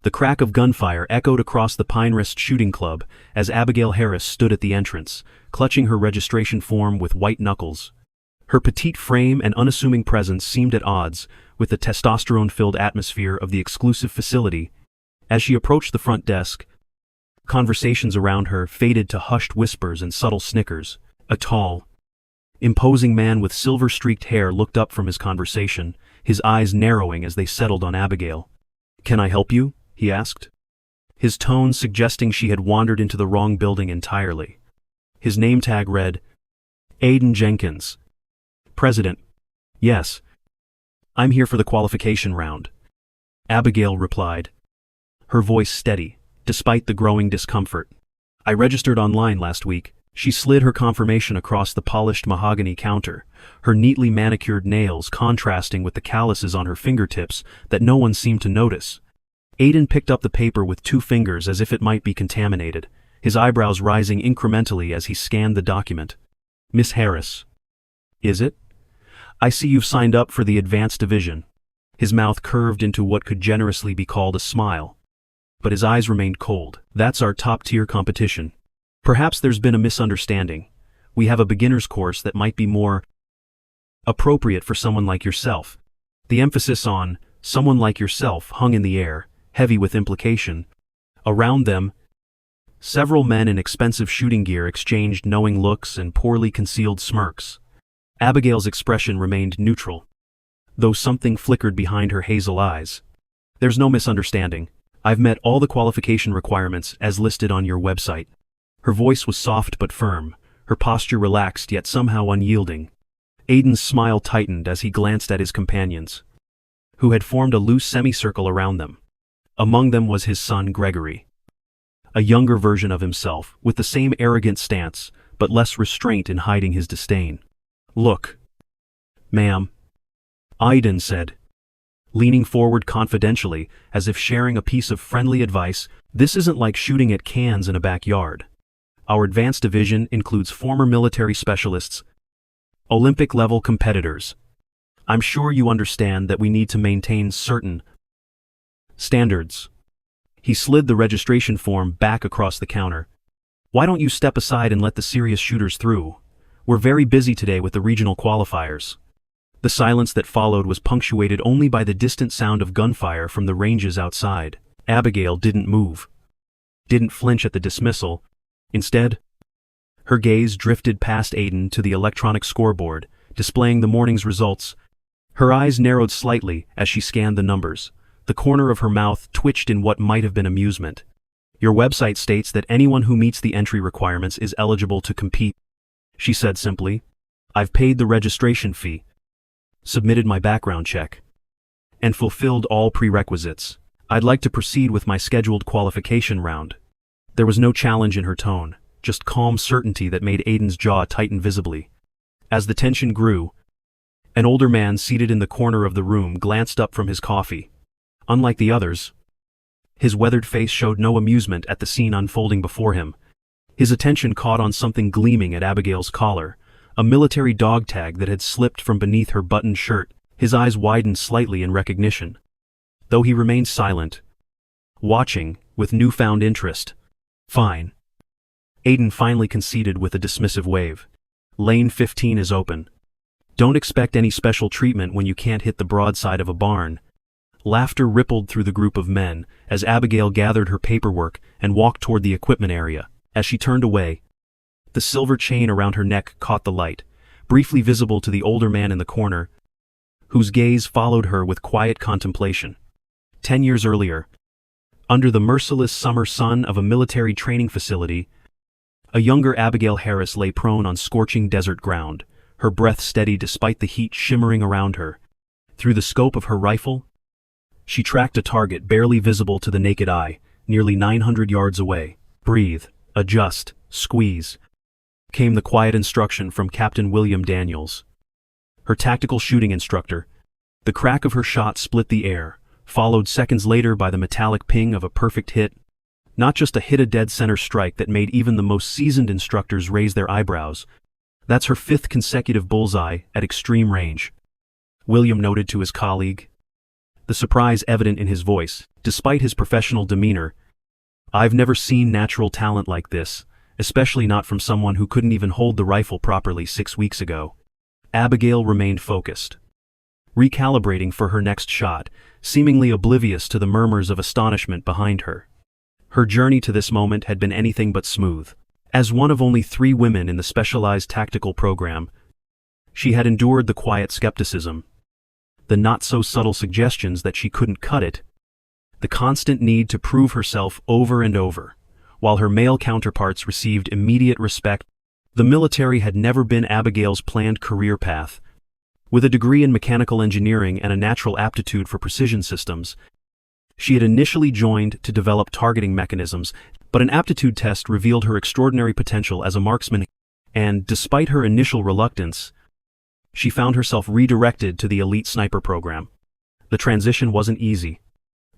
The crack of gunfire echoed across the Pinehurst Shooting Club as Abigail Harris stood at the entrance, clutching her registration form with white knuckles. Her petite frame and unassuming presence seemed at odds with the testosterone-filled atmosphere of the exclusive facility. As she approached the front desk, conversations around her faded to hushed whispers and subtle snickers. A tall, imposing man with silver-streaked hair looked up from his conversation, his eyes narrowing as they settled on Abigail. "Can I help you?" he asked, his tone suggesting she had wandered into the wrong building entirely. His name tag read, Aiden Jenkins. President. "Yes. I'm here for the qualification round," Abigail replied, her voice steady, despite the growing discomfort. "I registered online last week." She slid her confirmation across the polished mahogany counter, her neatly manicured nails contrasting with the calluses on her fingertips that no one seemed to notice. Aiden picked up the paper with 2 fingers as if it might be contaminated, his eyebrows rising incrementally as he scanned the document. "Miss Harris. Is it? I see you've signed up for the advanced division." His mouth curved into what could generously be called a smile, but his eyes remained cold. "That's our top-tier competition. Perhaps there's been a misunderstanding. We have a beginner's course that might be more appropriate for someone like yourself." The emphasis on "someone like yourself" hung in the air, heavy with implication. Around them, several men in expensive shooting gear exchanged knowing looks and poorly concealed smirks. Abigail's expression remained neutral, though something flickered behind her hazel eyes. "There's no misunderstanding. I've met all the qualification requirements as listed on your website." Her voice was soft but firm, her posture relaxed yet somehow unyielding. Aiden's smile tightened as he glanced at his companions, who had formed a loose semicircle around them. Among them was his son Gregory, a younger version of himself, with the same arrogant stance, but less restraint in hiding his disdain. "Look, ma'am," Aiden said, leaning forward confidentially as if sharing a piece of friendly advice, "this isn't like shooting at cans in a backyard. Our advanced division includes former military specialists, Olympic-level competitors. I'm sure you understand that we need to maintain certain standards." He slid the registration form back across the counter. "Why don't you step aside and let the serious shooters through? We're very busy today with the regional qualifiers." The silence that followed was punctuated only by the distant sound of gunfire from the ranges outside. Abigail didn't move, didn't flinch at the dismissal. Instead, her gaze drifted past Aiden to the electronic scoreboard, displaying the morning's results. Her eyes narrowed slightly as she scanned the numbers. The corner of her mouth twitched in what might have been amusement. "Your website states that anyone who meets the entry requirements is eligible to compete," she said simply. "I've paid the registration fee, submitted my background check, and fulfilled all prerequisites. I'd like to proceed with my scheduled qualification round." There was no challenge in her tone, just calm certainty that made Aiden's jaw tighten visibly. As the tension grew, an older man seated in the corner of the room glanced up from his coffee. Unlike the others, his weathered face showed no amusement at the scene unfolding before him. His attention caught on something gleaming at Abigail's collar, a military dog tag that had slipped from beneath her buttoned shirt. His eyes widened slightly in recognition, though he remained silent, watching with newfound interest. "Fine," Aiden finally conceded with a dismissive wave. "Lane 15 is open. Don't expect any special treatment when you can't hit the broadside of a barn." Laughter rippled through the group of men as Abigail gathered her paperwork and walked toward the equipment area. As she turned away, the silver chain around her neck caught the light, briefly visible to the older man in the corner, whose gaze followed her with quiet contemplation. 10 years earlier, under the merciless summer sun of a military training facility, a younger Abigail Harris lay prone on scorching desert ground, her breath steady despite the heat shimmering around her. Through the scope of her rifle, she tracked a target barely visible to the naked eye, nearly 900 yards away. "Breathe, adjust, squeeze," came the quiet instruction from Captain William Daniels, her tactical shooting instructor. The crack of her shot split the air, followed seconds later by the metallic ping of a perfect hit. Not just a hit, a dead center strike that made even the most seasoned instructors raise their eyebrows. "That's her 5th consecutive bullseye at extreme range," William noted to his colleague. the surprise evident in his voice, despite his professional demeanor. "I've never seen natural talent like this, especially not from someone who couldn't even hold the rifle properly 6 weeks ago." Abigail remained focused, recalibrating for her next shot, seemingly oblivious to the murmurs of astonishment behind her. Her journey to this moment had been anything but smooth. As one of only 3 women in the specialized tactical program, she had endured the quiet skepticism, the not-so-subtle suggestions that she couldn't cut it, the constant need to prove herself over and over, while her male counterparts received immediate respect. The military had never been Abigail's planned career path. With a degree in mechanical engineering and a natural aptitude for precision systems, she had initially joined to develop targeting mechanisms, but an aptitude test revealed her extraordinary potential as a marksman, and despite her initial reluctance, she found herself redirected to the elite sniper program. The transition wasn't easy.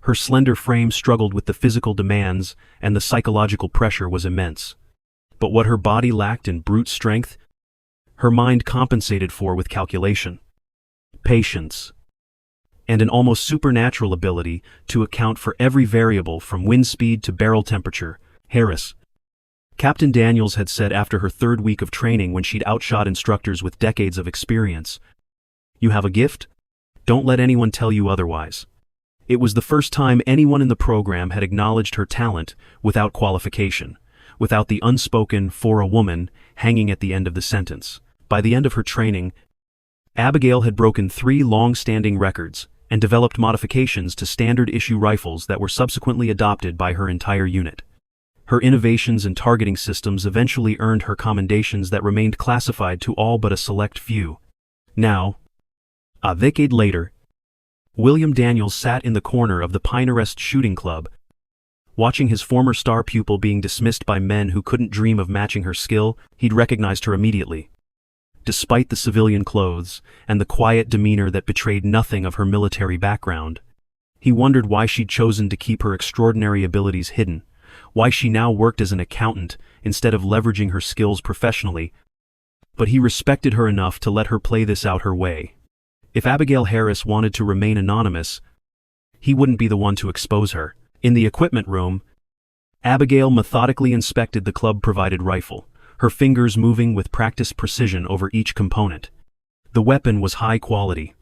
Her slender frame struggled with the physical demands, and the psychological pressure was immense. But what her body lacked in brute strength, her mind compensated for with calculation, patience, and an almost supernatural ability to account for every variable from wind speed to barrel temperature. Harris, Captain Daniels had said after her 3rd week of training, when she'd outshot instructors with decades of experience, "You have a gift? Don't let anyone tell you otherwise." It was the first time anyone in the program had acknowledged her talent without qualification, without the unspoken "for a woman" hanging at the end of the sentence. By the end of her training, Abigail had broken 3 long-standing records and developed modifications to standard-issue rifles that were subsequently adopted by her entire unit. Her innovations in targeting systems eventually earned her commendations that remained classified to all but a select few. Now, a decade later, William Daniels sat in the corner of the Pinehurst Shooting Club, watching his former star pupil being dismissed by men who couldn't dream of matching her skill. He'd recognized her immediately. Despite the civilian clothes and the quiet demeanor that betrayed nothing of her military background, he wondered why she'd chosen to keep her extraordinary abilities hidden, why she now worked as an accountant instead of leveraging her skills professionally. But he respected her enough to let her play this out her way. If Abigail Harris wanted to remain anonymous, he wouldn't be the one to expose her. In the equipment room, Abigail methodically inspected the club-provided rifle, her fingers moving with practiced precision over each component. The weapon was high quality,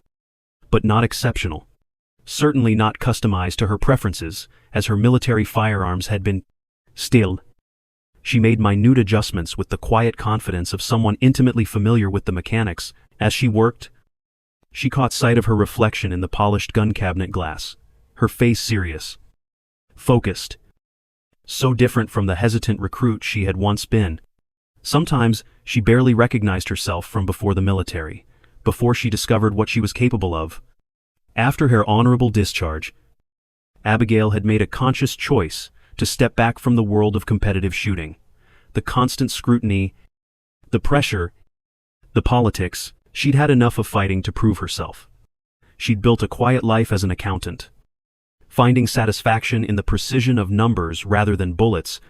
but not exceptional. Certainly not customized to her preferences, as her military firearms had been. Still, she made minute adjustments with the quiet confidence of someone intimately familiar with the mechanics. As she worked, she caught sight of her reflection in the polished gun cabinet glass, her face serious, focused, so different from the hesitant recruit she had once been. Sometimes she barely recognized herself from before the military, before she discovered what she was capable of. After her honorable discharge, Abigail had made a conscious choice to step back from the world of competitive shooting. The constant scrutiny, the pressure, the politics, she'd had enough of fighting to prove herself. She'd built a quiet life as an accountant, finding satisfaction in the precision of numbers rather than bullets,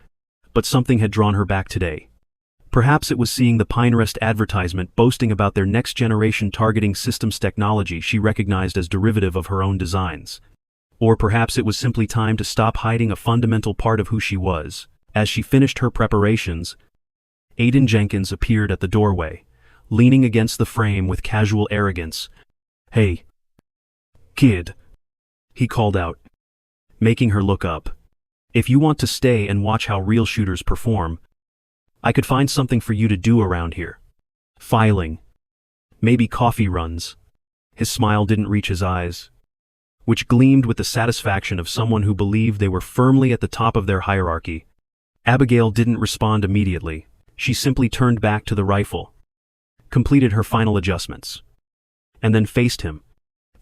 but something had drawn her back today. Perhaps it was seeing the Pinehurst advertisement boasting about their next-generation targeting systems technology she recognized as derivative of her own designs. Or perhaps it was simply time to stop hiding a fundamental part of who she was. As she finished her preparations, Aiden Jenkins appeared at the doorway, leaning against the frame with casual arrogance. "Hey, kid," he called out, making her look up. "If you want to stay and watch how real shooters perform, I could find something for you to do around here. Filing. Maybe coffee runs." His smile didn't reach his eyes, which gleamed with the satisfaction of someone who believed they were firmly at the top of their hierarchy. Abigail didn't respond immediately. She simply turned back to the rifle, completed her final adjustments, and then faced him.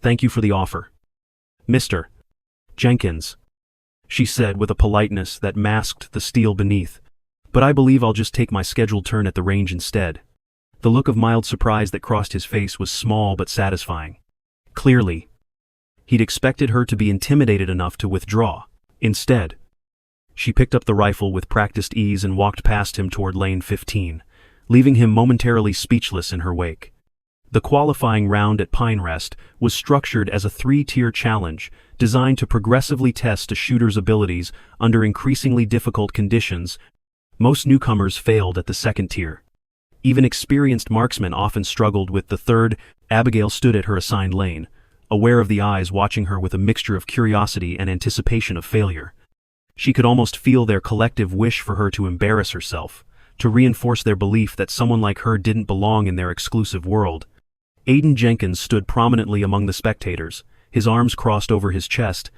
"Thank you for the offer, Mr. Jenkins," she said with a politeness that masked the steel beneath. "But I believe I'll just take my scheduled turn at the range instead." The look of mild surprise that crossed his face was small but satisfying. Clearly, he'd expected her to be intimidated enough to withdraw. Instead, she picked up the rifle with practiced ease and walked past him toward lane 15, leaving him momentarily speechless in her wake. The qualifying round at Pine Rest was structured as a three-tier challenge designed to progressively test a shooter's abilities under increasingly difficult conditions. Most newcomers failed at the second tier. Even experienced marksmen often struggled with the third. Abigail stood at her assigned lane, aware of the eyes watching her with a mixture of curiosity and anticipation of failure. She could almost feel their collective wish for her to embarrass herself, to reinforce their belief that someone like her didn't belong in their exclusive world. Aiden Jenkins stood prominently among the spectators, his arms crossed over his chest.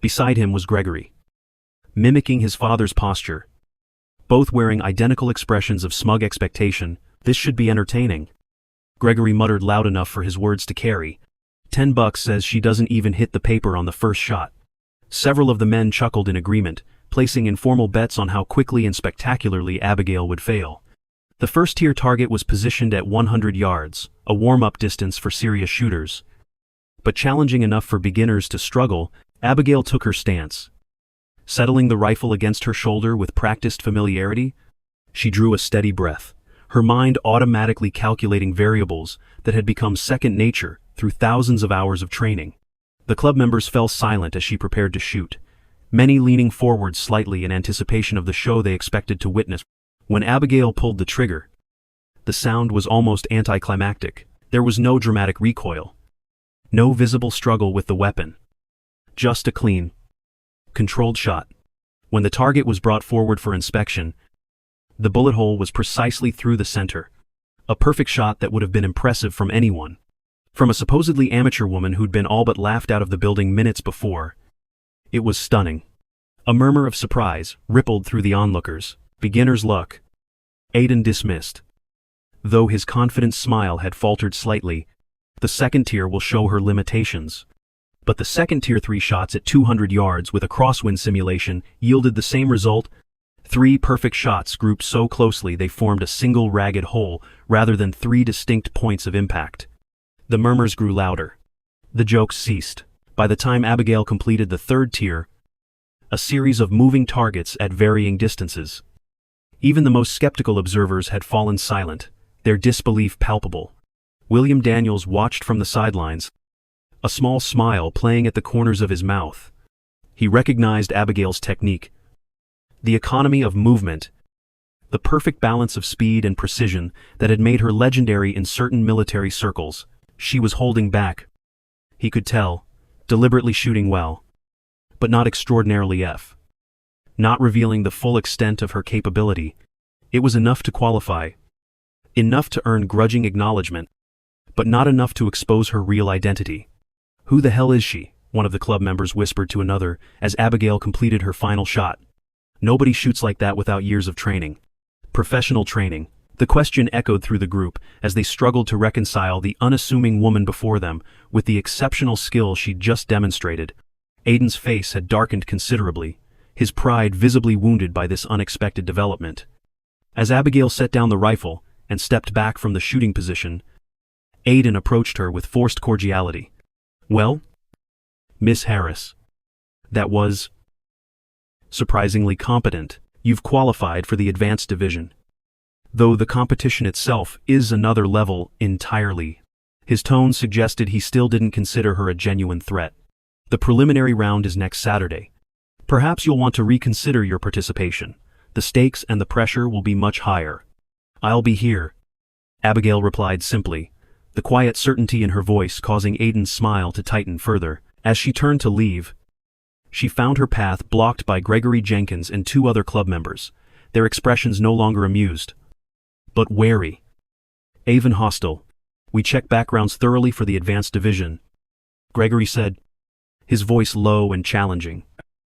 Beside him was Gregory, mimicking his father's posture, both wearing identical expressions of smug expectation. This should be entertaining. Gregory muttered loud enough for his words to carry. $10 says she doesn't even hit the paper on the first shot. Several of the men chuckled in agreement, placing informal bets on how quickly and spectacularly Abigail would fail. The first-tier target was positioned at 100 yards, a warm-up distance for serious shooters. But challenging enough for beginners to struggle, Abigail took her stance. Settling the rifle against her shoulder with practiced familiarity, she drew a steady breath, her mind automatically calculating variables that had become second nature through thousands of hours of training. The club members fell silent as she prepared to shoot, many leaning forward slightly in anticipation of the show they expected to witness. When Abigail pulled the trigger, the sound was almost anticlimactic. There was no dramatic recoil, no visible struggle with the weapon. Just a clean, controlled shot. When the target was brought forward for inspection, the bullet hole was precisely through the center. A perfect shot that would have been impressive from anyone. From a supposedly amateur woman who'd been all but laughed out of the building minutes before. It was stunning. A murmur of surprise rippled through the onlookers. Beginner's luck. Aiden dismissed. Though his confident smile had faltered slightly, the second tier will show her limitations. But the second tier 3 shots at 200 yards with a crosswind simulation yielded the same result. 3 perfect shots grouped so closely they formed a single ragged hole rather than 3 distinct points of impact. The murmurs grew louder. The jokes ceased. By the time Abigail completed the third tier, a series of moving targets at varying distances. Even the most skeptical observers had fallen silent, their disbelief palpable. William Daniels watched from the sidelines, a small smile playing at the corners of his mouth. He recognized Abigail's technique. The economy of movement, the perfect balance of speed and precision that had made her legendary in certain military circles. She was holding back. He could tell, deliberately shooting well, but not extraordinarily not revealing the full extent of her capability. It was enough to qualify, enough to earn grudging acknowledgement, but not enough to expose her real identity. "Who the hell is she?" one of the club members whispered to another as Abigail completed her final shot. "Nobody shoots like that without years of training." Professional training. The question echoed through the group as they struggled to reconcile the unassuming woman before them with the exceptional skill she'd just demonstrated. Aiden's face had darkened considerably, his pride visibly wounded by this unexpected development. As Abigail set down the rifle and stepped back from the shooting position, Aiden approached her with forced cordiality. "Well, Miss Harris, that was surprisingly competent. You've qualified for the advanced division. Though the competition itself is another level entirely." His tone suggested he still didn't consider her a genuine threat. "The preliminary round is next Saturday. Perhaps you'll want to reconsider your participation. The stakes and the pressure will be much higher." "I'll be here," Abigail replied simply, the quiet certainty in her voice causing Aiden's smile to tighten further. As she turned to leave, she found her path blocked by Gregory Jenkins and 2 other club members, their expressions no longer amused, but wary. "Avon hostile. We check backgrounds thoroughly for the advanced division," Gregory said, his voice low and challenging.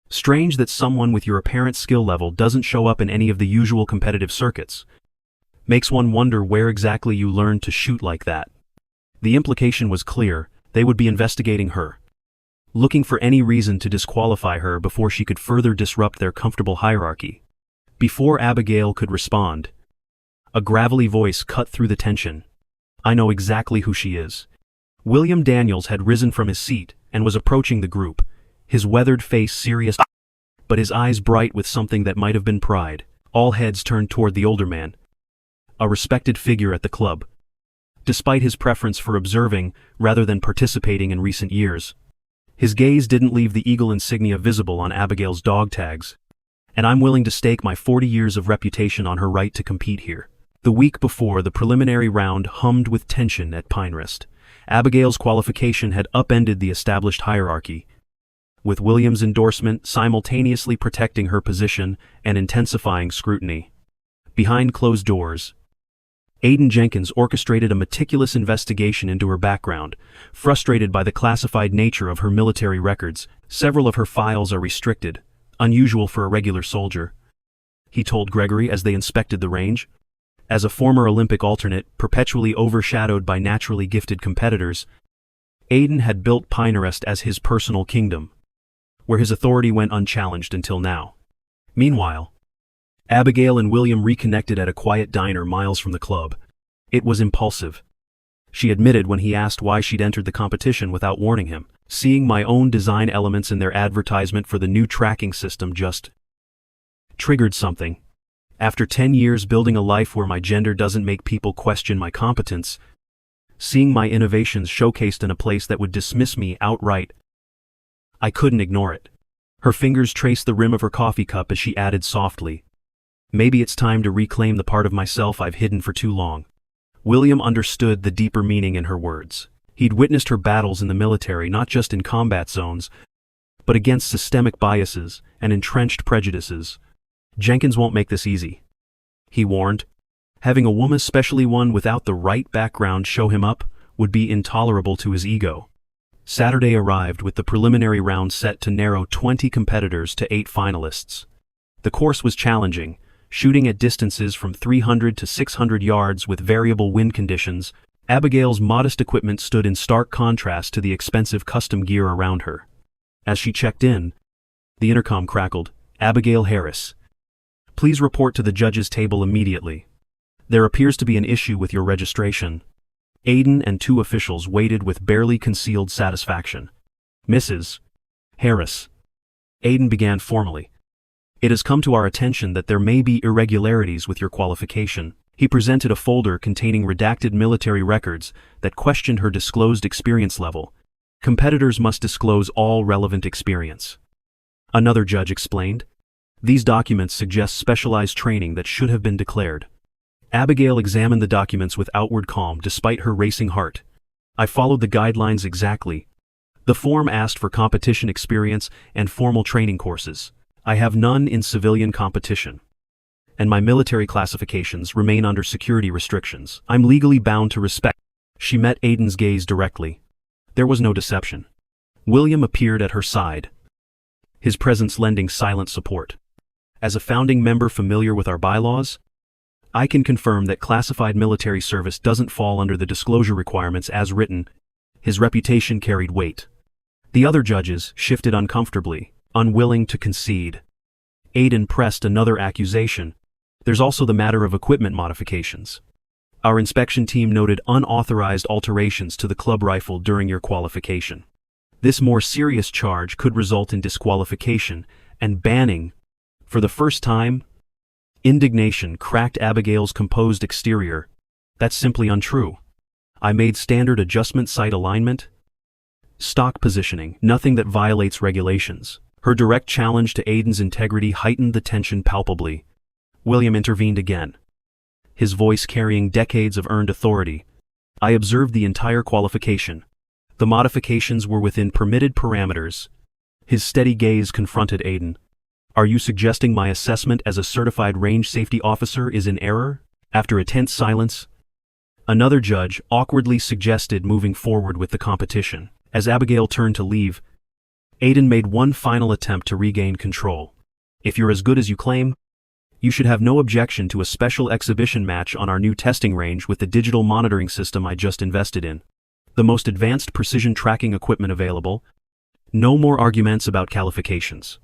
"Strange that someone with your apparent skill level doesn't show up in any of the usual competitive circuits. Makes one wonder where exactly you learned to shoot like that." The implication was clear. They would be investigating her, looking for any reason to disqualify her before she could further disrupt their comfortable hierarchy. Before Abigail could respond, a gravelly voice cut through the tension. "I know exactly who she is." William Daniels had risen from his seat and was approaching the group, his weathered face serious, but his eyes bright with something that might have been pride. All heads turned toward the older man, a respected figure at the club. despite his preference for observing rather than participating in recent years. His gaze didn't leave the eagle insignia visible on Abigail's dog tags, and I'm willing to stake my 40 years of reputation on her right to compete here. The week before, the preliminary round hummed with tension at Pinewrest. Abigail's qualification had upended the established hierarchy, with William's endorsement simultaneously protecting her position and intensifying scrutiny. Behind closed doors, Aiden Jenkins orchestrated a meticulous investigation into her background. Frustrated by the classified nature of her military records, several of her files are restricted, unusual for a regular soldier, he told Gregory as they inspected the range. As a former Olympic alternate, perpetually overshadowed by naturally gifted competitors, Aiden had built Pinewrest as his personal kingdom, where his authority went unchallenged until now. Meanwhile, Abigail and William reconnected at a quiet diner miles from the club. It was impulsive, she admitted when he asked why she'd entered the competition without warning him. Seeing my own design elements in their advertisement for the new tracking system just triggered something. After 10 years building a life where my gender doesn't make people question my competence, seeing my innovations showcased in a place that would dismiss me outright, I couldn't ignore it. Her fingers traced the rim of her coffee cup as she added softly, "Maybe it's time to reclaim the part of myself I've hidden for too long." William understood the deeper meaning in her words. He'd witnessed her battles in the military, not just in combat zones, but against systemic biases and entrenched prejudices. "Jenkins won't make this easy," he warned. Having a woman, especially one without the right background, show him up would be intolerable to his ego. Saturday arrived with the preliminary round set to narrow 20 competitors to 8 finalists. The course was challenging, shooting at distances from 300 to 600 yards with variable wind conditions. Abigail's modest equipment stood in stark contrast to the expensive custom gear around her. As she checked in, the intercom crackled, "Abigail Harris, please report to the judges' table immediately. There appears to be an issue with your registration." Aiden and 2 officials waited with barely concealed satisfaction. "Mrs. Harris," Aiden began formally, "it has come to our attention that there may be irregularities with your qualification." He presented a folder containing redacted military records that questioned her disclosed experience level. "Competitors must disclose all relevant experience," another judge explained. "These documents suggest specialized training that should have been declared." Abigail examined the documents with outward calm despite her racing heart. "I followed the guidelines exactly. The form asked for competition experience and formal training courses. I have none in civilian competition, and my military classifications remain under security restrictions. I'm legally bound to respect." She met Aiden's gaze directly. There was no deception. William appeared at her side, his presence lending silent support. "As a founding member familiar with our bylaws, I can confirm that classified military service doesn't fall under the disclosure requirements as written." His reputation carried weight. The other judges shifted uncomfortably, unwilling to concede. Aiden pressed another accusation. "There's also the matter of equipment modifications. Our inspection team noted unauthorized alterations to the club rifle during your qualification. This more serious charge could result in disqualification and banning for the first time." Indignation cracked Abigail's composed exterior. "That's simply untrue. I made standard adjustment sight alignment, stock positioning, nothing that violates regulations." Her direct challenge to Aiden's integrity heightened the tension palpably. William intervened again, his voice carrying decades of earned authority. "I observed the entire qualification. The modifications were within permitted parameters." His steady gaze confronted Aiden. "Are you suggesting my assessment as a certified range safety officer is in error?" After a tense silence, another judge awkwardly suggested moving forward with the competition. As Abigail turned to leave, Aiden made one final attempt to regain control. "If you're as good as you claim, you should have no objection to a special exhibition match on our new testing range with the digital monitoring system I just invested in. The most advanced precision tracking equipment available. No more arguments about qualifications.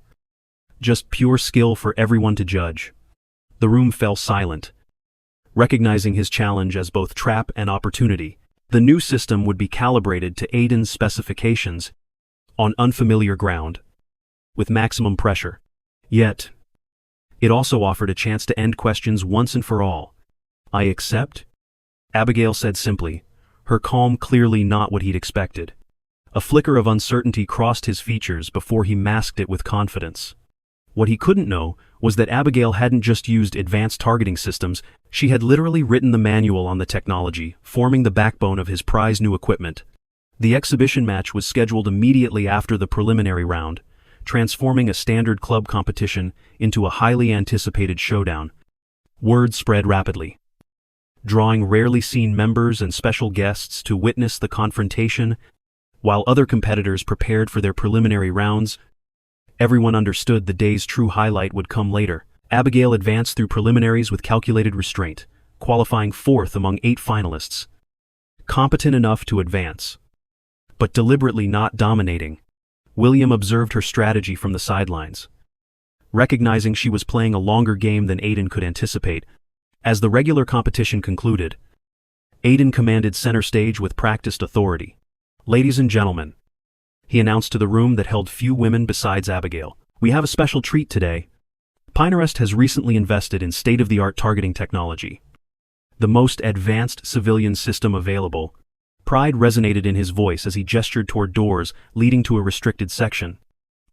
Just pure skill for everyone to judge." The room fell silent, recognizing his challenge as both trap and opportunity. The new system would be calibrated to Aiden's specifications on unfamiliar ground, with maximum pressure. Yet, it also offered a chance to end questions once and for all. "I accept," Abigail said simply, her calm clearly not what he'd expected. A flicker of uncertainty crossed his features before he masked it with confidence. What he couldn't know was that Abigail hadn't just used advanced targeting systems, she had literally written the manual on the technology, forming the backbone of his prized new equipment. The exhibition match was scheduled immediately after the preliminary round, transforming a standard club competition into a highly anticipated showdown. Word spread rapidly, drawing rarely seen members and special guests to witness the confrontation. While other competitors prepared for their preliminary rounds, everyone understood the day's true highlight would come later. Abigail advanced through preliminaries with calculated restraint, qualifying fourth among 8 finalists. Competent enough to advance, but deliberately not dominating. William observed her strategy from the sidelines, recognizing she was playing a longer game than Aiden could anticipate. As the regular competition concluded, Aiden commanded center stage with practiced authority. "Ladies and gentlemen," he announced to the room that held few women besides Abigail, "we have a special treat today. Pinterest has recently invested in state-of-the-art targeting technology, the most advanced civilian system available." Pride resonated in his voice as he gestured toward doors leading to a restricted section.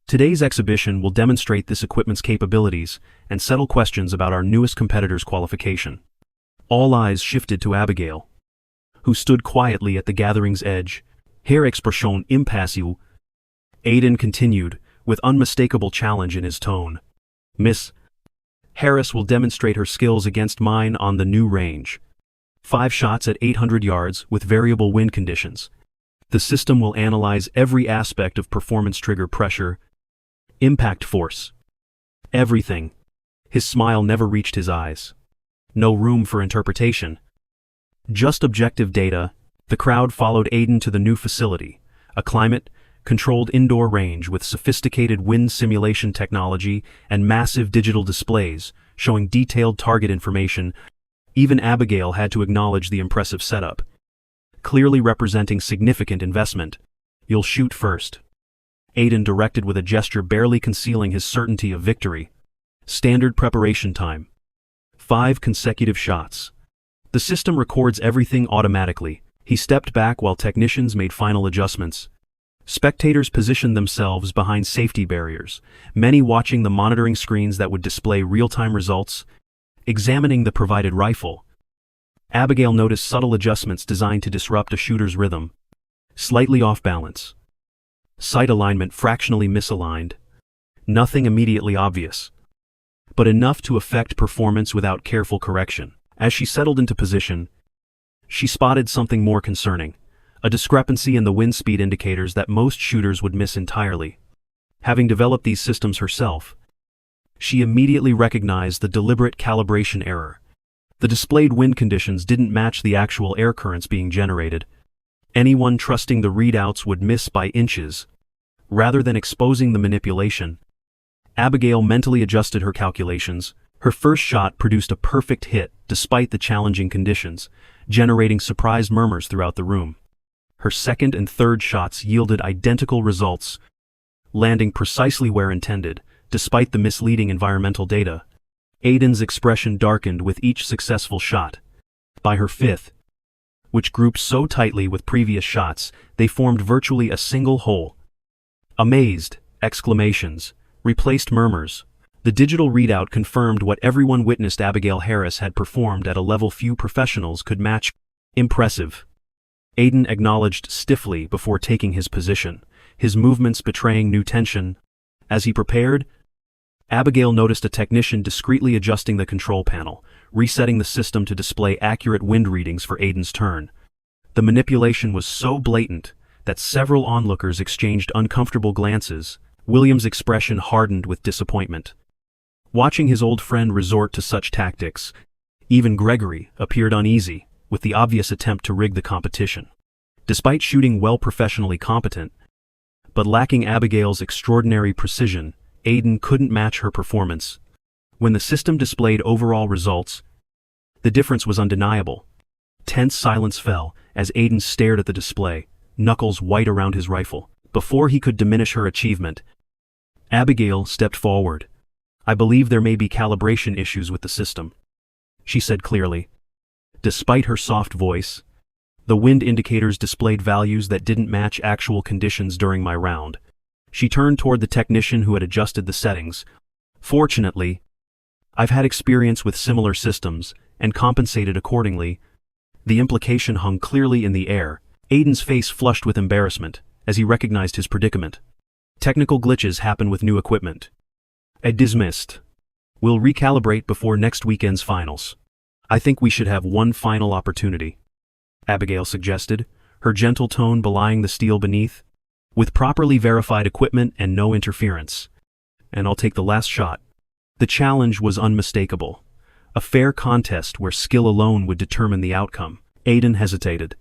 "Today's exhibition will demonstrate this equipment's capabilities and settle questions about our newest competitor's qualification." All eyes shifted to Abigail, who stood quietly at the gathering's edge, her expression impassive. Aiden continued, with unmistakable challenge in his tone. "Miss Harris will demonstrate her skills against mine on the new range. 5 shots at 800 yards with variable wind conditions. The system will analyze every aspect of performance: trigger pressure, impact force, everything." His smile never reached his eyes. No room for interpretation, just objective data. The crowd followed Aiden to the new facility, a climate-controlled indoor range with sophisticated wind simulation technology and massive digital displays showing detailed target information. Even Abigail had to acknowledge the impressive setup, clearly representing significant investment. "You'll shoot first," Aiden directed with a gesture barely concealing his certainty of victory. "Standard preparation time: 5 consecutive shots. The system records everything automatically." He stepped back while technicians made final adjustments. Spectators positioned themselves behind safety barriers, many watching the monitoring screens that would display real-time results. Examining the provided rifle, Abigail noticed subtle adjustments designed to disrupt a shooter's rhythm. Slightly off balance, sight alignment fractionally misaligned. Nothing immediately obvious, but enough to affect performance without careful correction. As she settled into position, she spotted something more concerning: a discrepancy in the wind speed indicators that most shooters would miss entirely. Having developed these systems herself, she immediately recognized the deliberate calibration error. The displayed wind conditions didn't match the actual air currents being generated. Anyone trusting the readouts would miss by inches. Rather than exposing the manipulation, Abigail mentally adjusted her calculations. Her first shot produced a perfect hit despite the challenging conditions, generating surprised murmurs throughout the room. Her second and third shots yielded identical results, landing precisely where intended, despite the misleading environmental data. Aiden's expression darkened with each successful shot. By her fifth, which grouped so tightly with previous shots, they formed virtually a single whole. Amazed exclamations replaced murmurs. The digital readout confirmed what everyone witnessed: Abigail Harris had performed at a level few professionals could match. Impressive, Aiden acknowledged stiffly before taking his position, his movements betraying new tension. As he prepared, Abigail noticed a technician discreetly adjusting the control panel, resetting the system to display accurate wind readings for Aiden's turn. The manipulation was so blatant that several onlookers exchanged uncomfortable glances. William's expression hardened with disappointment. Watching his old friend resort to such tactics, even Gregory appeared uneasy with the obvious attempt to rig the competition. Despite shooting well, professionally competent, but lacking Abigail's extraordinary precision, Aiden couldn't match her performance. When the system displayed overall results, the difference was undeniable. Tense silence fell as Aiden stared at the display, knuckles white around his rifle. Before he could diminish her achievement, Abigail stepped forward. "I believe there may be calibration issues with the system," she said clearly. Despite her soft voice, The wind indicators displayed values that didn't match actual conditions during my round. She turned toward the technician who had adjusted the settings. Fortunately, I've had experience with similar systems and compensated accordingly. The implication hung clearly in the air. Aiden's face flushed with embarrassment as he recognized his predicament. Technical glitches happen with new equipment. I dismissed. We'll recalibrate before next weekend's finals. I think we should have one final opportunity, Abigail suggested, her gentle tone belying the steel beneath. With properly verified equipment and no interference. And I'll take the last shot. The challenge was unmistakable. A fair contest where skill alone would determine the outcome. Aiden hesitated.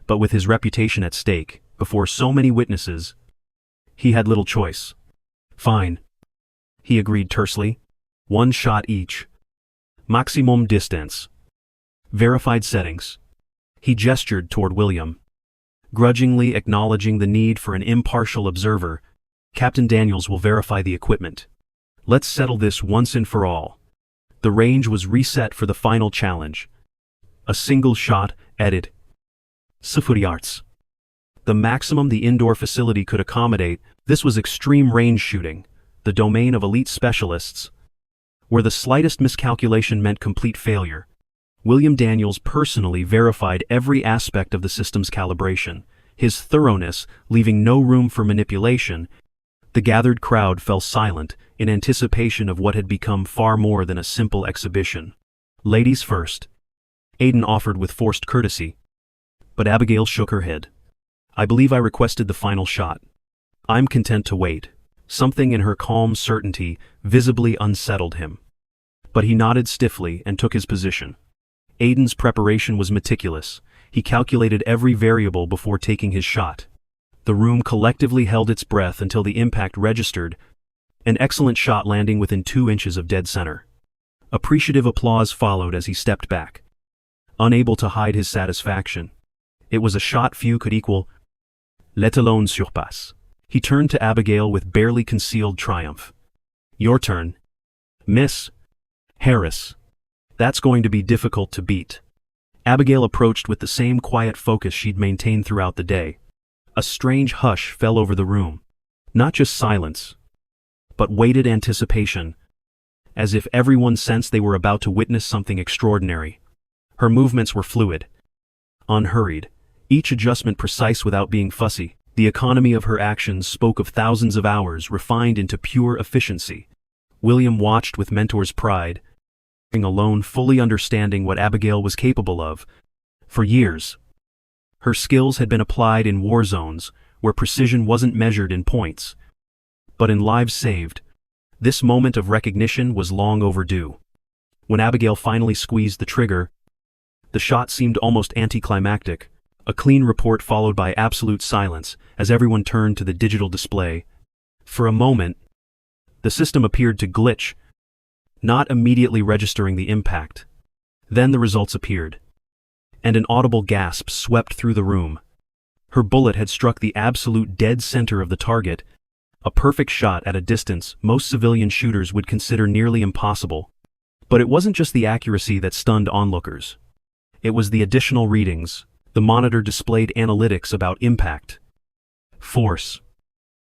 But with his reputation at stake, before so many witnesses, he had little choice. Fine, he agreed tersely. One shot each. Maximum distance. Verified settings. He gestured toward William. Grudgingly acknowledging the need for an impartial observer, Captain Daniels will verify the equipment. Let's settle this once and for all. The range was reset for the final challenge. A single shot, edit. 0 yards. The maximum the indoor facility could accommodate. This was extreme range shooting, the domain of elite specialists, where the slightest miscalculation meant complete failure. William Daniels personally verified every aspect of the system's calibration, his thoroughness leaving no room for manipulation. The gathered crowd fell silent in anticipation of what had become far more than a simple exhibition. Ladies first, Aiden offered with forced courtesy. But Abigail shook her head. I believe I requested the final shot. I'm content to wait. Something in her calm certainty visibly unsettled him. But he nodded stiffly and took his position. Aiden's preparation was meticulous. He calculated every variable before taking his shot. The room collectively held its breath until the impact registered, an excellent shot landing within 2 inches of dead center. Appreciative applause followed as he stepped back, unable to hide his satisfaction. It was a shot few could equal, let alone surpass. He turned to Abigail with barely concealed triumph. Your turn, Miss Harris. That's going to be difficult to beat. Abigail approached with the same quiet focus she'd maintained throughout the day. A strange hush fell over the room. Not just silence, but weighted anticipation, as if everyone sensed they were about to witness something extraordinary. Her movements were fluid, unhurried, each adjustment precise without being fussy. The economy of her actions spoke of thousands of hours refined into pure efficiency. William watched with mentor's pride, alone fully understanding what Abigail was capable of. For years, her skills had been applied in war zones where precision wasn't measured in points, but in lives saved. This moment of recognition was long overdue. When Abigail finally squeezed the trigger, the shot seemed almost anticlimactic, a clean report followed by absolute silence as everyone turned to the digital display. For a moment, the system appeared to glitch, not immediately registering the impact. Then the results appeared, and an audible gasp swept through the room. Her bullet had struck the absolute dead center of the target, a perfect shot at a distance most civilian shooters would consider nearly impossible. But it wasn't just the accuracy that stunned onlookers. It was the additional readings. The monitor displayed analytics about impact, force,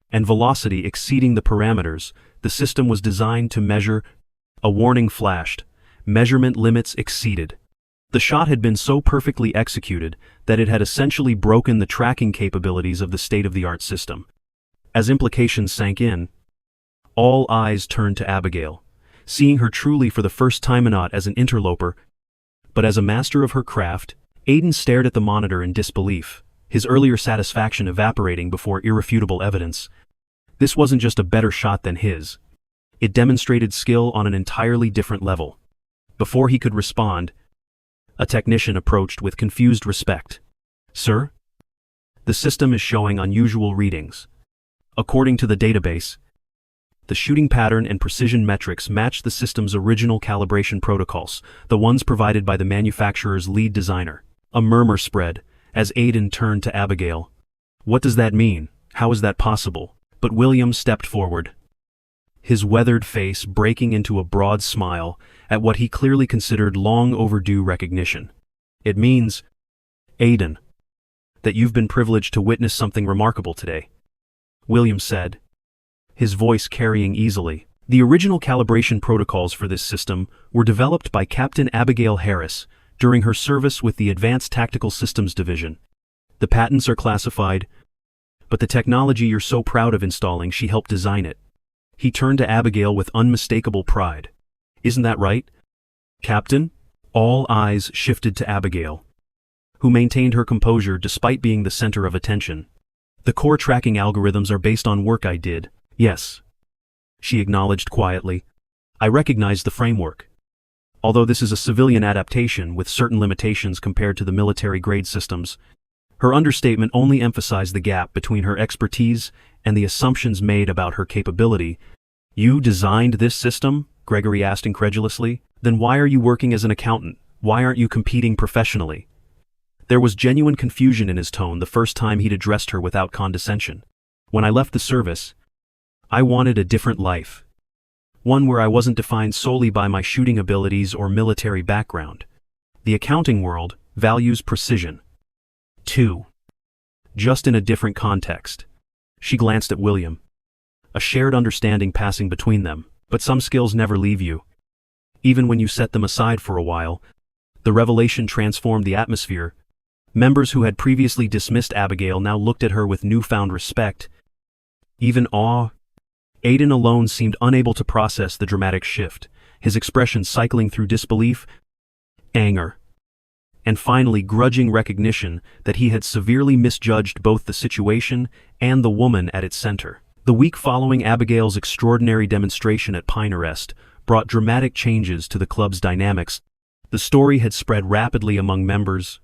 and velocity exceeding the parameters the system was designed to measure. A warning flashed. Measurement limits exceeded. The shot had been so perfectly executed that it had essentially broken the tracking capabilities of the state-of-the-art system. As implications sank in, all eyes turned to Abigail, seeing her truly for the first time not as an interloper, but as a master of her craft. Aiden stared at the monitor in disbelief, his earlier satisfaction evaporating before irrefutable evidence. This wasn't just a better shot than his. It demonstrated skill on an entirely different level. Before he could respond, a technician approached with confused respect. Sir? The system is showing unusual readings. According to the database, the shooting pattern and precision metrics match the system's original calibration protocols, the ones provided by the manufacturer's lead designer. A murmur spread as Aiden turned to Abigail. What does that mean? How is that possible? But William stepped forward, his weathered face breaking into a broad smile at what he clearly considered long overdue recognition. It means, Aiden, that you've been privileged to witness something remarkable today," William said, his voice carrying easily. The original calibration protocols for this system were developed by Captain Abigail Harris during her service with the Advanced Tactical Systems Division. The patents are classified, but the technology you're so proud of installing, she helped design it. He turned to Abigail with unmistakable pride. "Isn't that right, Captain?" All eyes shifted to Abigail, who maintained her composure despite being the center of attention. "The core tracking algorithms are based on work I did, yes," she acknowledged quietly. "I recognize the framework. Although this is a civilian adaptation with certain limitations compared to the military-grade systems." Her understatement only emphasized the gap between her expertise and the assumptions made about her capability. "You designed this system?" Gregory asked incredulously. "Then why are you working as an accountant? Why aren't you competing professionally?" There was genuine confusion in his tone the first time he'd addressed her without condescension. "When I left the service, I wanted a different life. One where I wasn't defined solely by my shooting abilities or military background. The accounting world values precision, too. Just in a different context." She glanced at William, a shared understanding passing between them. "But some skills never leave you. Even when you set them aside for a while." The revelation transformed the atmosphere. Members who had previously dismissed Abigail now looked at her with newfound respect, even awe. Aiden alone seemed unable to process the dramatic shift, his expression cycling through disbelief, anger, and finally grudging recognition that he had severely misjudged both the situation and the woman at its center. The week following Abigail's extraordinary demonstration at Pinehurst brought dramatic changes to the club's dynamics. The story had spread rapidly among members,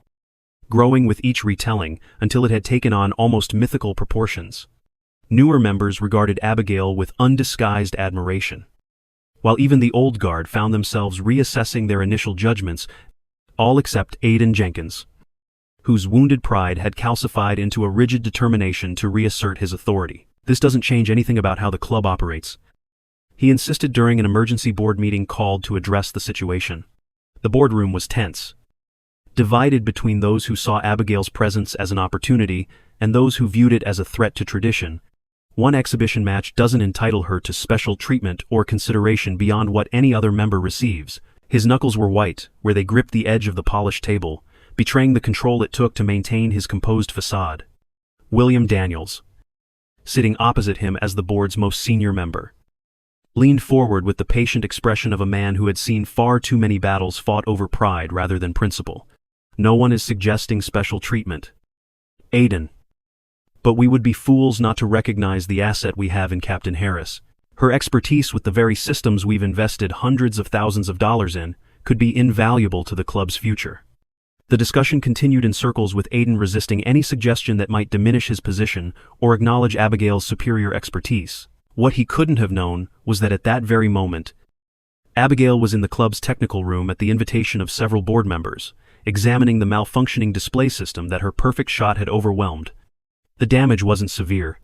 growing with each retelling until it had taken on almost mythical proportions. Newer members regarded Abigail with undisguised admiration, while even the old guard found themselves reassessing their initial judgments, all except Aiden Jenkins, whose wounded pride had calcified into a rigid determination to reassert his authority. "This doesn't change anything about how the club operates," he insisted during an emergency board meeting called to address the situation. The boardroom was tense, divided between those who saw Abigail's presence as an opportunity and those who viewed it as a threat to tradition. One exhibition match doesn't entitle her to special treatment or consideration beyond what any other member receives. His knuckles were white, where they gripped the edge of the polished table, betraying the control it took to maintain his composed facade. William Daniels, sitting opposite him as the board's most senior member, leaned forward with the patient expression of a man who had seen far too many battles fought over pride rather than principle. "No one is suggesting special treatment, Aiden. But we would be fools not to recognize the asset we have in Captain Harris. Her expertise with the very systems we've invested hundreds of thousands of dollars in could be invaluable to the club's future." The discussion continued in circles, with Aiden resisting any suggestion that might diminish his position or acknowledge Abigail's superior expertise. What he couldn't have known was that at that very moment, Abigail was in the club's technical room at the invitation of several board members, examining the malfunctioning display system that her perfect shot had overwhelmed. The damage wasn't severe,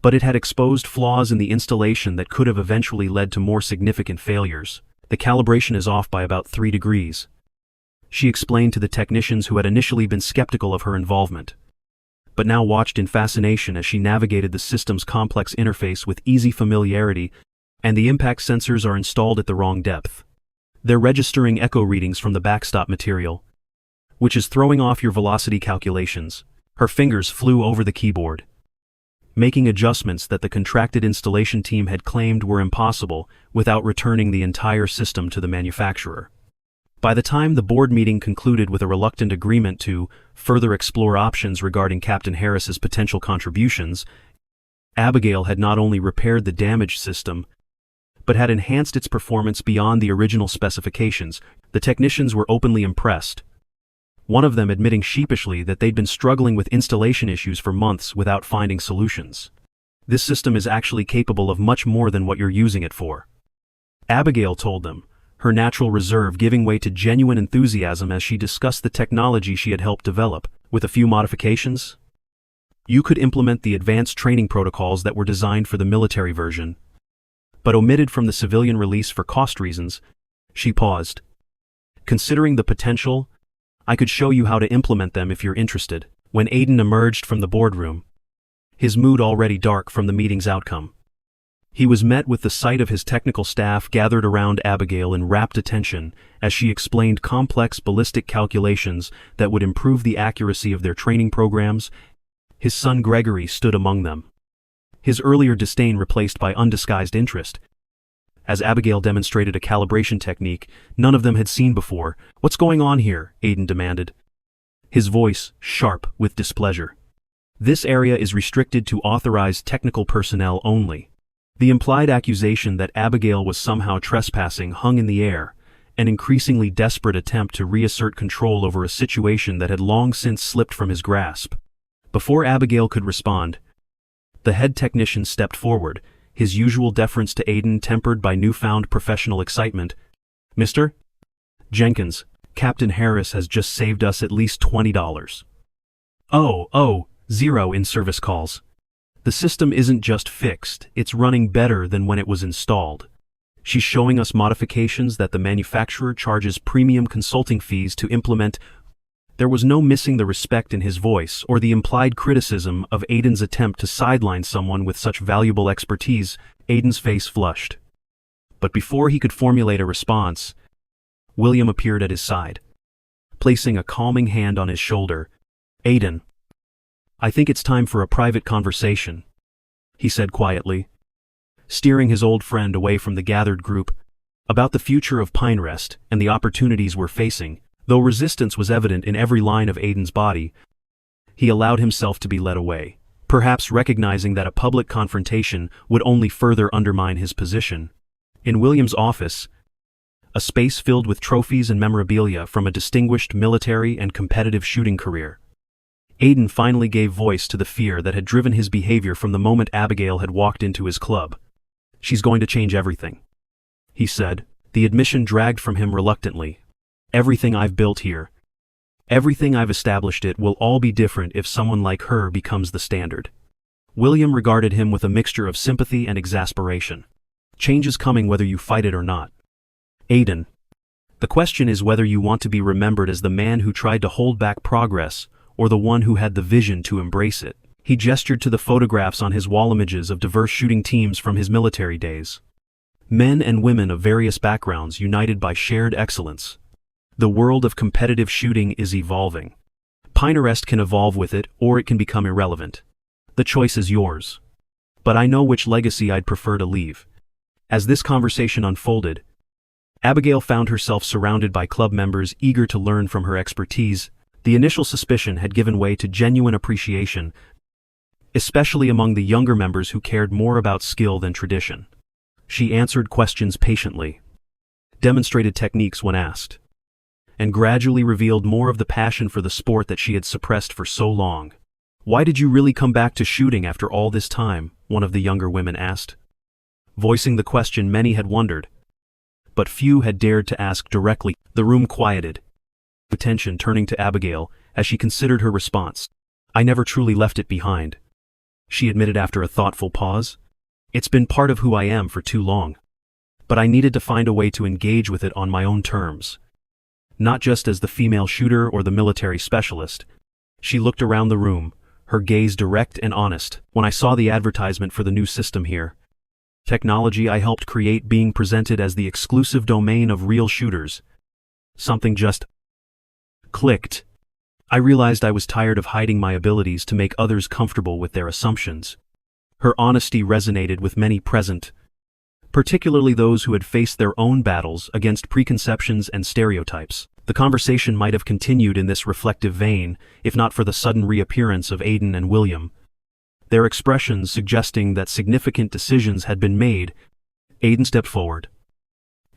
but it had exposed flaws in the installation that could have eventually led to more significant failures. "The calibration is off by about 3 degrees, she explained to the technicians who had initially been skeptical of her involvement, but now watched in fascination as she navigated the system's complex interface with easy familiarity. "And the impact sensors are installed at the wrong depth. They're registering echo readings from the backstop material, which is throwing off your velocity calculations." Her fingers flew over the keyboard, making adjustments that the contracted installation team had claimed were impossible without returning the entire system to the manufacturer. By the time the board meeting concluded with a reluctant agreement to further explore options regarding Captain Harris's potential contributions, Abigail had not only repaired the damaged system, but had enhanced its performance beyond the original specifications. The technicians were openly impressed, one of them admitting sheepishly that they'd been struggling with installation issues for months without finding solutions. "This system is actually capable of much more than what you're using it for," Abigail told them, her natural reserve giving way to genuine enthusiasm as she discussed the technology she had helped develop. "With a few modifications, you could implement the advanced training protocols that were designed for the military version, but omitted from the civilian release for cost reasons." She paused. "Considering the potential, I could show you how to implement them if you're interested." when Aiden emerged from the boardroom, his mood already dark from the meeting's outcome. He was met with the sight of his technical staff gathered around Abigail in rapt attention as she explained complex ballistic calculations that would improve the accuracy of their training programs. His son Gregory stood among them, his earlier disdain replaced by undisguised interest. As Abigail demonstrated a calibration technique none of them had seen before. "What's going on here?" Aiden demanded, his voice sharp with displeasure. "This area is restricted to authorized technical personnel only." The implied accusation that Abigail was somehow trespassing hung in the air, an increasingly desperate attempt to reassert control over a situation that had long since slipped from his grasp. Before Abigail could respond, the head technician stepped forward, his usual deference to Aiden tempered by newfound professional excitement. "Mr. Jenkins, Captain Harris has just saved us at least $20. Zero in-service calls. The system isn't just fixed, it's running better than when it was installed. She's showing us modifications that the manufacturer charges premium consulting fees to implement." There was no missing the respect in his voice or the implied criticism of Aiden's attempt to sideline someone with such valuable expertise. Aiden's face flushed. But before he could formulate a response, William appeared at his side, placing a calming hand on his shoulder. "Aiden, I think it's time for a private conversation," he said quietly, steering his old friend away from the gathered group, "about the future of Pinecrest and the opportunities we're facing." Though resistance was evident in every line of Aiden's body, he allowed himself to be led away, perhaps recognizing that a public confrontation would only further undermine his position. In William's office, a space filled with trophies and memorabilia from a distinguished military and competitive shooting career, Aiden finally gave voice to the fear that had driven his behavior from the moment Abigail had walked into his club. "She's going to change everything," he said, the admission dragged from him reluctantly. "Everything I've built here, everything I've established, it will all be different if someone like her becomes the standard." William regarded him with a mixture of sympathy and exasperation. "Change is coming whether you fight it or not, Aiden. The question is whether you want to be remembered as the man who tried to hold back progress or the one who had the vision to embrace it." He gestured to the photographs on his wall, images of diverse shooting teams from his military days. Men and women of various backgrounds united by shared excellence. The world of competitive shooting is evolving. Pinecrest can evolve with it, or it can become irrelevant. The choice is yours. But I know which legacy I'd prefer to leave. As this conversation unfolded, Abigail found herself surrounded by club members eager to learn from her expertise. The initial suspicion had given way to genuine appreciation, especially among the younger members who cared more about skill than tradition. She answered questions patiently, demonstrated techniques when asked, and gradually revealed more of the passion for the sport that she had suppressed for so long. "Why did you really come back to shooting after all this time?" one of the younger women asked, voicing the question many had wondered, but few had dared to ask directly. The room quieted, attention turning to Abigail as she considered her response. "I never truly left it behind," she admitted after a thoughtful pause. "It's been part of who I am for too long. But I needed to find a way to engage with it on my own terms. Not just as the female shooter or the military specialist." She looked around the room, her gaze direct and honest. "When I saw the advertisement for the new system here, technology I helped create being presented as the exclusive domain of real shooters, something just clicked. I realized I was tired of hiding my abilities to make others comfortable with their assumptions." Her honesty resonated with many present, particularly those who had faced their own battles against preconceptions and stereotypes. The conversation might have continued in this reflective vein, if not for the sudden reappearance of Aiden and William, their expressions suggesting that significant decisions had been made. Aiden stepped forward,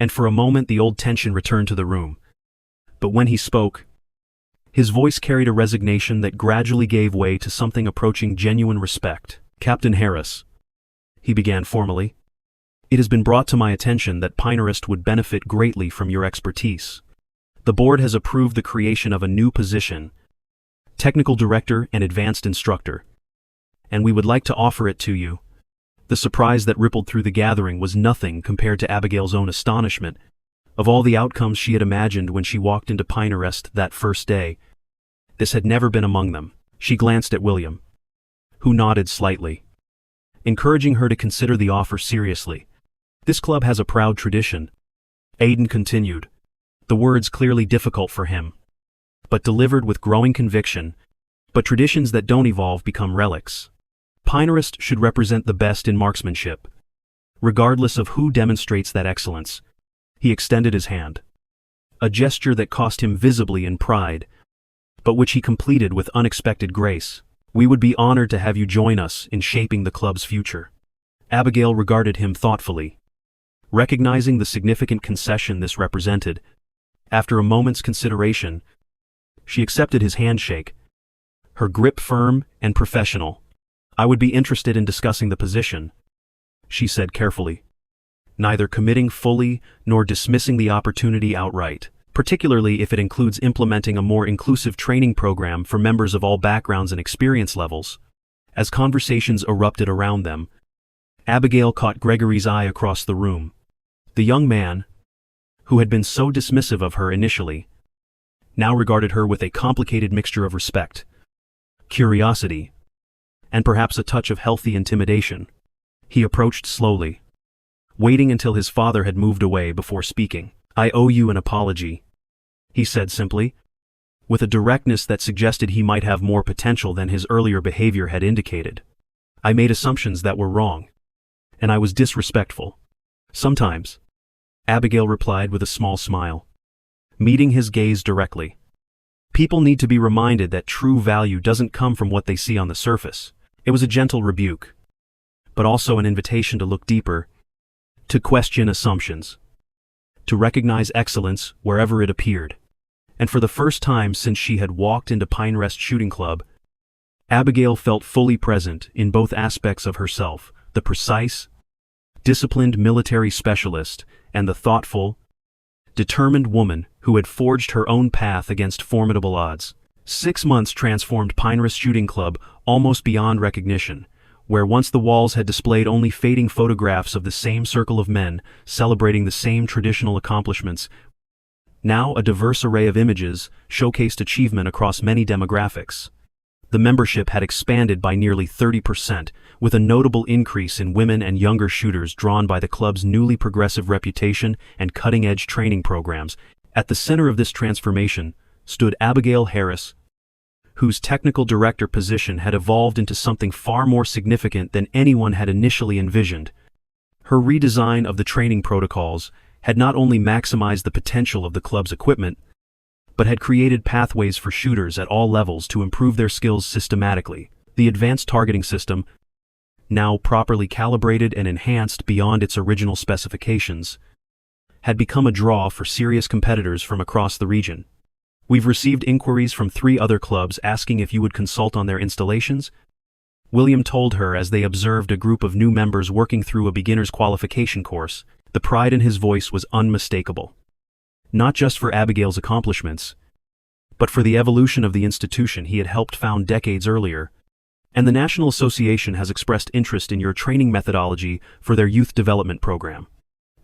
and for a moment the old tension returned to the room. But when he spoke, his voice carried a resignation that gradually gave way to something approaching genuine respect. "Captain Harris," he began formally, "it has been brought to my attention that Pinecrest would benefit greatly from your expertise. The board has approved the creation of a new position, Technical Director and Advanced Instructor, and we would like to offer it to you." The surprise that rippled through the gathering was nothing compared to Abigail's own astonishment. Of all the outcomes she had imagined when she walked into Pinecrest that first day, this had never been among them. She glanced at William, who nodded slightly, encouraging her to consider the offer seriously. This club has a proud tradition, Aiden continued, the words clearly difficult for him, but delivered with growing conviction. But traditions that don't evolve become relics. Pinehurst should represent the best in marksmanship, regardless of who demonstrates that excellence. He extended his hand, a gesture that cost him visibly in pride, but which he completed with unexpected grace. We would be honored to have you join us in shaping the club's future. Abigail regarded him thoughtfully, recognizing the significant concession this represented. After a moment's consideration, she accepted his handshake, her grip firm and professional. I would be interested in discussing the position, she said carefully, neither committing fully nor dismissing the opportunity outright, particularly if it includes implementing a more inclusive training program for members of all backgrounds and experience levels. As conversations erupted around them, Abigail caught Gregory's eye across the room. The young man, who had been so dismissive of her initially, now regarded her with a complicated mixture of respect, curiosity, and perhaps a touch of healthy intimidation. He approached slowly, waiting until his father had moved away before speaking. I owe you an apology, he said simply, with a directness that suggested he might have more potential than his earlier behavior had indicated. I made assumptions that were wrong, and I was disrespectful. Sometimes, Abigail replied with a small smile, meeting his gaze directly. People need to be reminded that true value doesn't come from what they see on the surface. It was a gentle rebuke, but also an invitation to look deeper, to question assumptions, to recognize excellence wherever it appeared. And for the first time since she had walked into Pinehurst Shooting Club, Abigail felt fully present in both aspects of herself, the precise, disciplined military specialist and the thoughtful, determined woman who had forged her own path against formidable odds. 6 months transformed Pinehurst Shooting Club almost beyond recognition, where once the walls had displayed only fading photographs of the same circle of men celebrating the same traditional accomplishments. Now a diverse array of images showcased achievement across many demographics. The membership had expanded by nearly 30%, with a notable increase in women and younger shooters drawn by the club's newly progressive reputation and cutting-edge training programs. At the center of this transformation stood Abigail Harris, whose technical director position had evolved into something far more significant than anyone had initially envisioned. Her redesign of the training protocols had not only maximized the potential of the club's equipment, but had created pathways for shooters at all levels to improve their skills systematically. The advanced targeting system, now properly calibrated and enhanced beyond its original specifications, had become a draw for serious competitors from across the region. We've received inquiries from 3 other clubs asking if you would consult on their installations, William told her as they observed a group of new members working through a beginner's qualification course. The pride in his voice was unmistakable. Not just for Abigail's accomplishments, but for the evolution of the institution he had helped found decades earlier. And the National Association has expressed interest in your training methodology for their youth development program.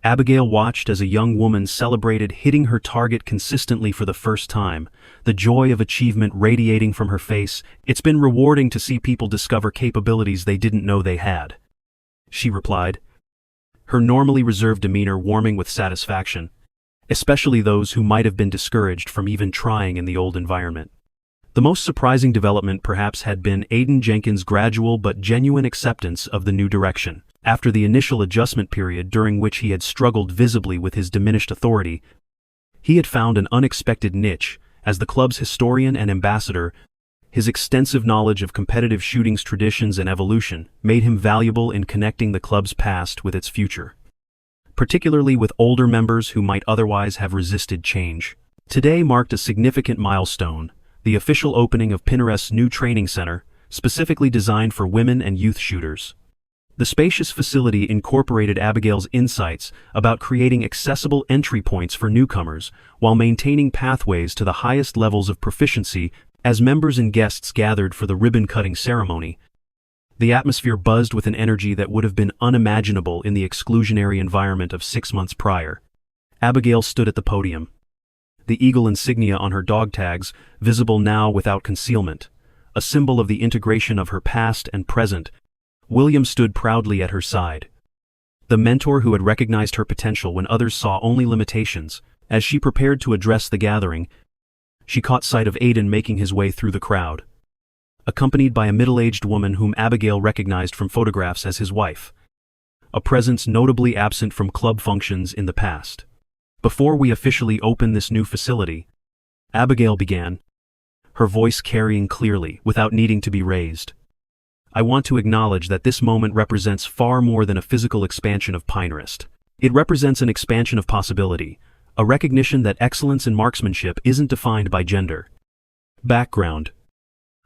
Abigail watched as a young woman celebrated hitting her target consistently for the first time, the joy of achievement radiating from her face. It's been rewarding to see people discover capabilities they didn't know they had, she replied, her normally reserved demeanor warming with satisfaction, especially those who might have been discouraged from even trying in the old environment. The most surprising development perhaps had been Aiden Jenkins' gradual but genuine acceptance of the new direction. After the initial adjustment period during which he had struggled visibly with his diminished authority, he had found an unexpected niche as the club's historian and ambassador. His extensive knowledge of competitive shooting's traditions and evolution made him valuable in connecting the club's past with its future, particularly with older members who might otherwise have resisted change. Today marked a significant milestone, the official opening of Pinehurst's new training center, specifically designed for women and youth shooters. The spacious facility incorporated Abigail's insights about creating accessible entry points for newcomers while maintaining pathways to the highest levels of proficiency. As members and guests gathered for the ribbon-cutting ceremony, the atmosphere buzzed with an energy that would have been unimaginable in the exclusionary environment of 6 months prior. Abigail stood at the podium, the eagle insignia on her dog tags visible now without concealment, a symbol of the integration of her past and present. William stood proudly at her side. The mentor who had recognized her potential when others saw only limitations. As she prepared to address the gathering, she caught sight of Aidan making his way through the crowd, accompanied by a middle-aged woman whom Abigail recognized from photographs as his wife, a presence notably absent from club functions in the past. Before we officially open this new facility, Abigail began, her voice carrying clearly, without needing to be raised. I want to acknowledge that this moment represents far more than a physical expansion of Pinterest. It represents an expansion of possibility, a recognition that excellence in marksmanship isn't defined by gender, background,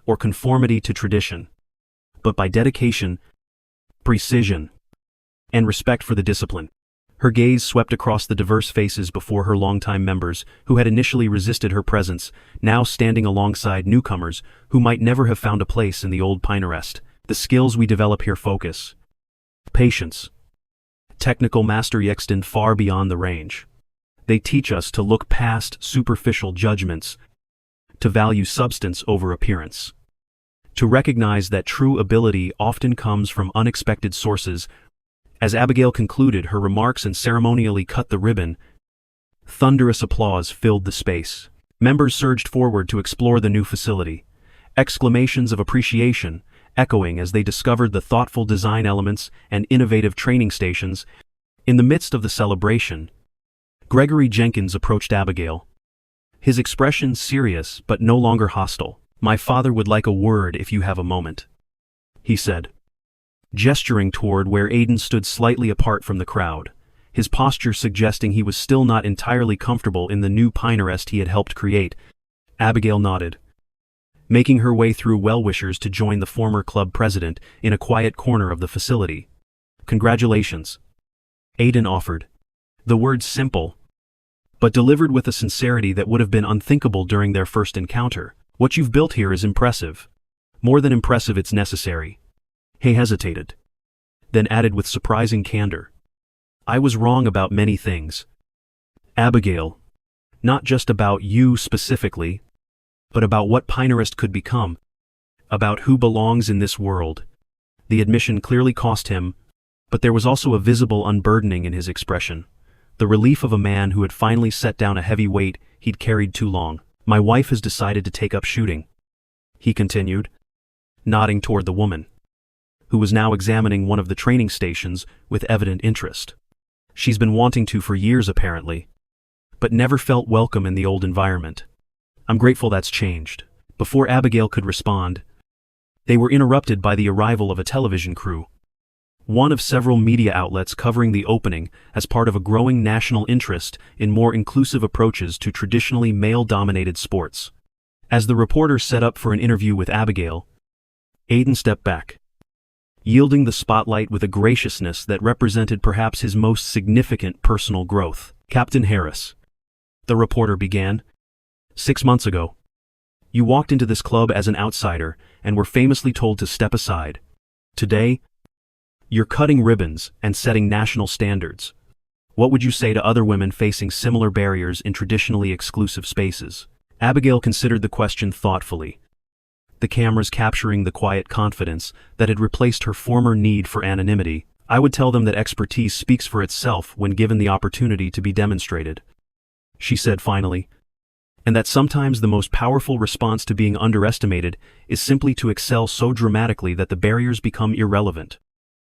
or conformity to tradition, but by dedication, precision, and respect for the discipline. Her gaze swept across the diverse faces before her longtime members, who had initially resisted her presence, now standing alongside newcomers who might never have found a place in the old Pinterest. The skills we develop here focus, patience, technical mastery extend far beyond the range. They teach us to look past superficial judgments, to value substance over appearance, to recognize that true ability often comes from unexpected sources. As Abigail concluded her remarks and ceremonially cut the ribbon, thunderous applause filled the space. Members surged forward to explore the new facility, exclamations of appreciation echoing as they discovered the thoughtful design elements and innovative training stations. In the midst of the celebration, Gregory Jenkins approached Abigail, his expression serious but no longer hostile. "My father would like a word if you have a moment," he said, gesturing toward where Aidan stood slightly apart from the crowd, his posture suggesting he was still not entirely comfortable in the new Pinterest he had helped create. Abigail nodded, making her way through well-wishers to join the former club president in a quiet corner of the facility. "Congratulations," Aidan offered, the words simple, but delivered with a sincerity that would have been unthinkable during their first encounter. "What you've built here is impressive. More than impressive, it's necessary." He hesitated, then added with surprising candor, "I was wrong about many things, Abigail. Not just about you specifically, but about what Pinterest could become, about who belongs in this world." The admission clearly cost him, but there was also a visible unburdening in his expression, the relief of a man who had finally set down a heavy weight he'd carried too long. "My wife has decided to take up shooting," he continued, nodding toward the woman, who was now examining one of the training stations with evident interest. "She's been wanting to for years apparently, but never felt welcome in the old environment. I'm grateful that's changed." Before Abigail could respond, they were interrupted by the arrival of a television crew, one of several media outlets covering the opening as part of a growing national interest in more inclusive approaches to traditionally male-dominated sports. As the reporter set up for an interview with Abigail, Aidan stepped back, yielding the spotlight with a graciousness that represented perhaps his most significant personal growth. "Captain Harris," the reporter began, "6 months ago, you walked into this club as an outsider and were famously told to step aside. Today, you're cutting ribbons and setting national standards. What would you say to other women facing similar barriers in traditionally exclusive spaces?" Abigail considered the question thoughtfully, the cameras capturing the quiet confidence that had replaced her former need for anonymity. "I would tell them that expertise speaks for itself when given the opportunity to be demonstrated," she said finally, "and that sometimes the most powerful response to being underestimated is simply to excel so dramatically that the barriers become irrelevant."